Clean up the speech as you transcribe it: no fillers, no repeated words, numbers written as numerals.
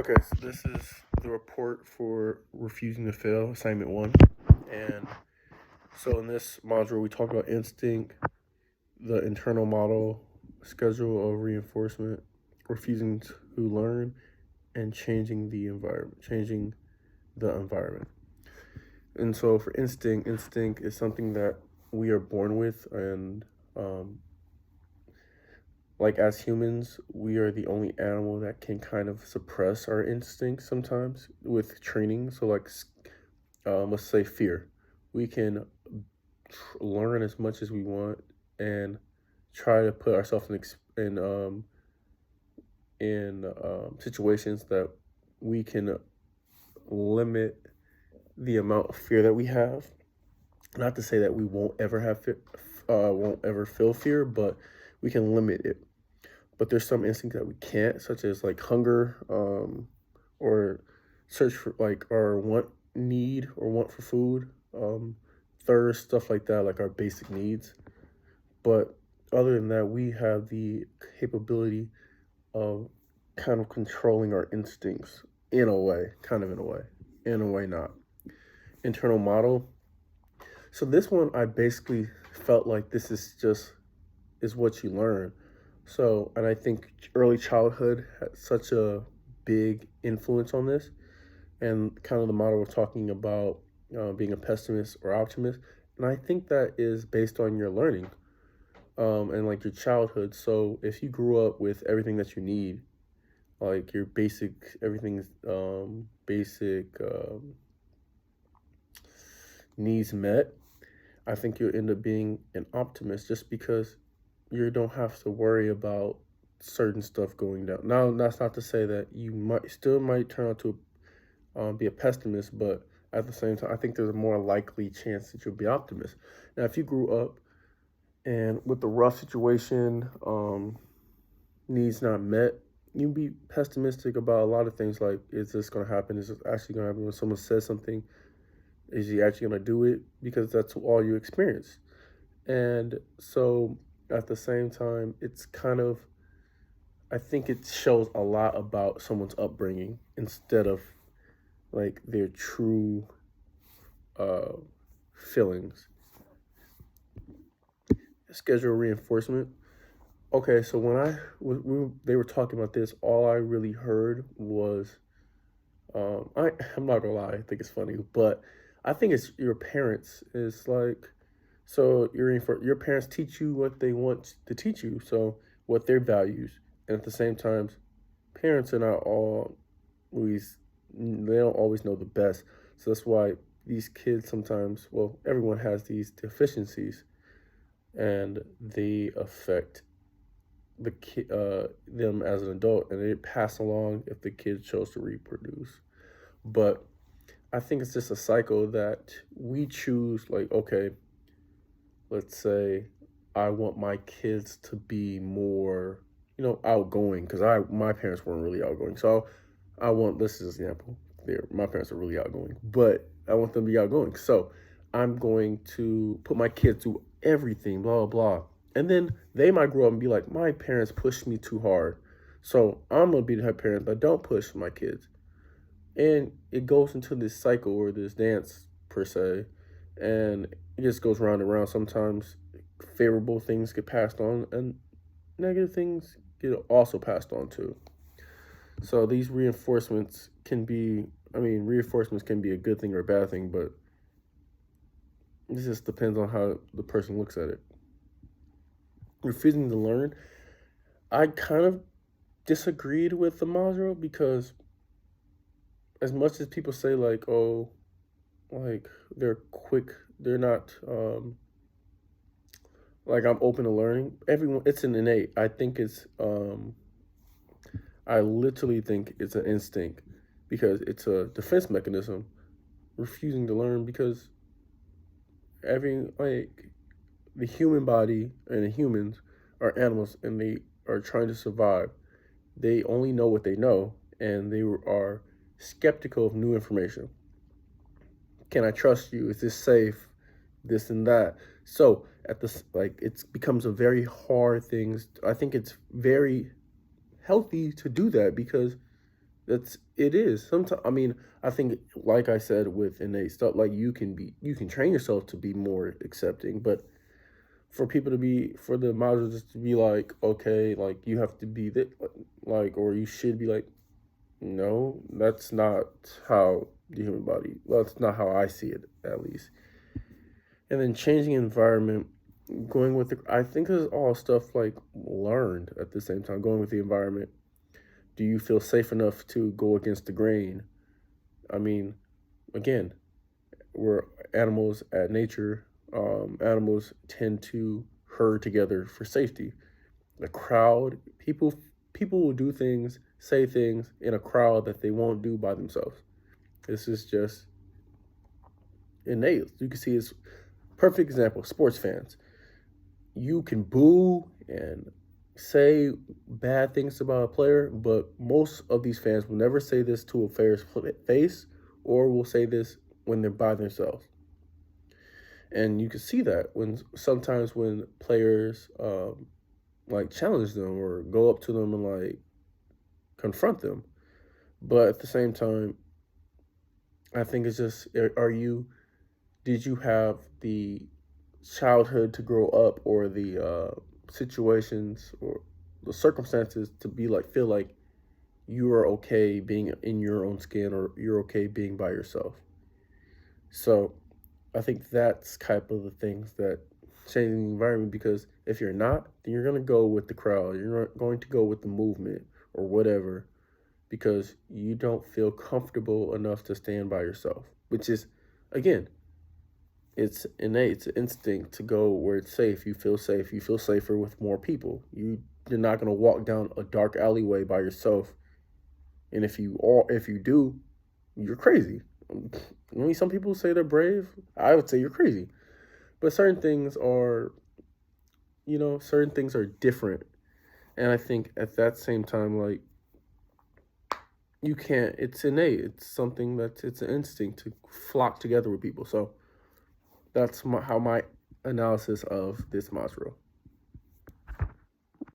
Okay, so this is the report for refusing to fail, assignment one. And so in this module, we talk about instinct, the internal model, schedule of reinforcement, refusing to learn, and changing the environment. And so for instinct is something that we are born with, and um, like as humans, we are the only animal that can kind of suppress our instincts sometimes with training. So like let's say fear, we can learn as much as we want and try to put ourselves in situations that we can limit the amount of fear that we have. Not to say that we won't ever won't ever feel fear, but we can limit it. But there's some instincts that we can't, such as like hunger, or search for like our want for food, thirst, stuff like that, like our basic needs. But other than that, we have the capability of kind of controlling our instincts in a way, in a way not. Internal model. So this one, I basically felt like this is what you learn. So, and I think early childhood had such a big influence on this, and kind of the model we're talking about being a pessimist or optimist. And I think that is based on your learning, and like your childhood. So if you grew up with everything that you need, like your basic, everything's basic needs met, I think you'll end up being an optimist just because you don't have to worry about certain stuff going down. Now, that's not to say that you might turn out to be a pessimist, but at the same time, I think there's a more likely chance that you'll be optimist. Now, if you grew up and with the rough situation, needs not met, you'd be pessimistic about a lot of things. Like, is this going to happen? Is this actually going to happen? When someone says something, is he actually going to do it? Because that's all you experience. And so at the same time, it's kind of, I think it shows a lot about someone's upbringing instead of like their true uh, feelings. Schedule reinforcement. Okay, so when they were talking about this, all I really heard was, I'm not gonna lie, I think it's funny, but I think it's your parents. It's like, so your parents teach you what they want to teach you, so what their values, and at the same time, parents are not always they don't always know the best. So that's why these kids sometimes, well, everyone has these deficiencies, and they affect them as an adult, and they pass along if the kid chose to reproduce. But I think it's just a cycle that we choose. Like, okay, let's say I want my kids to be more, outgoing, because my parents weren't really outgoing. So I want, this is an example. My parents are really outgoing, but I want them to be outgoing. So I'm going to put my kids through everything, blah, blah, blah. And then they might grow up and be like, my parents pushed me too hard. So I'm going to be the type of parent that don't push my kids. And it goes into this cycle or this dance, per se. And it just goes round and round. Sometimes favorable things get passed on, and negative things get also passed on too. So these reinforcements can be a good thing or a bad thing, but this just depends on how the person looks at it. Refusing to learn, I kind of disagreed with the module because as much as people say like, oh, like they're quick, they're not like I'm open to learning. Everyone, it's an innate. I literally think it's an instinct because it's a defense mechanism, refusing to learn because every like the human body and the humans are animals and they are trying to survive. They only know what they know, and they are skeptical of new information. Can I trust you? Is this safe? This and that. So at this, like, it becomes a very hard thing. I think it's very healthy to do that because It is. Sometimes I mean, I think like I said with innate stuff, like you can train yourself to be more accepting, but for people to be for the modules just to be like, okay, like you have to be that like or you should be like, no, that's not how the human body well, that's not how I see it at least. And then changing environment, going with the I think this is all stuff like learned at the same time, going with the environment. Do you feel safe enough to go against the grain? I mean, again, we're animals at nature. Animals tend to herd together for safety. The crowd, people will do things, say things in a crowd that they won't do by themselves. This is just innate. You can see it's perfect example. Sports fans, you can boo and say bad things about a player, but most of these fans will never say this to a player's face, or will say this when they're by themselves. And you can see that when sometimes when players like challenge them or go up to them and like confront them. But at the same time, I think it's just are you did you have the childhood to grow up or the situations or the circumstances to be like feel like you are okay being in your own skin or you're okay being by yourself. So I think that's type of the things that changing the environment because if you're not, then you're gonna go with the crowd. You're not going to go with the movement or whatever because you don't feel comfortable enough to stand by yourself. Which is again, it's innate, it's an instinct to go where it's safe. You feel safe. You feel safer with more people. You're not gonna walk down a dark alleyway by yourself. And if you do, you're crazy. I mean, some people say they're brave. I would say you're crazy. But certain things are, certain things are different. And I think at that same time, like, you can't, it's innate. It's something it's an instinct to flock together with people. So that's how my analysis of this module.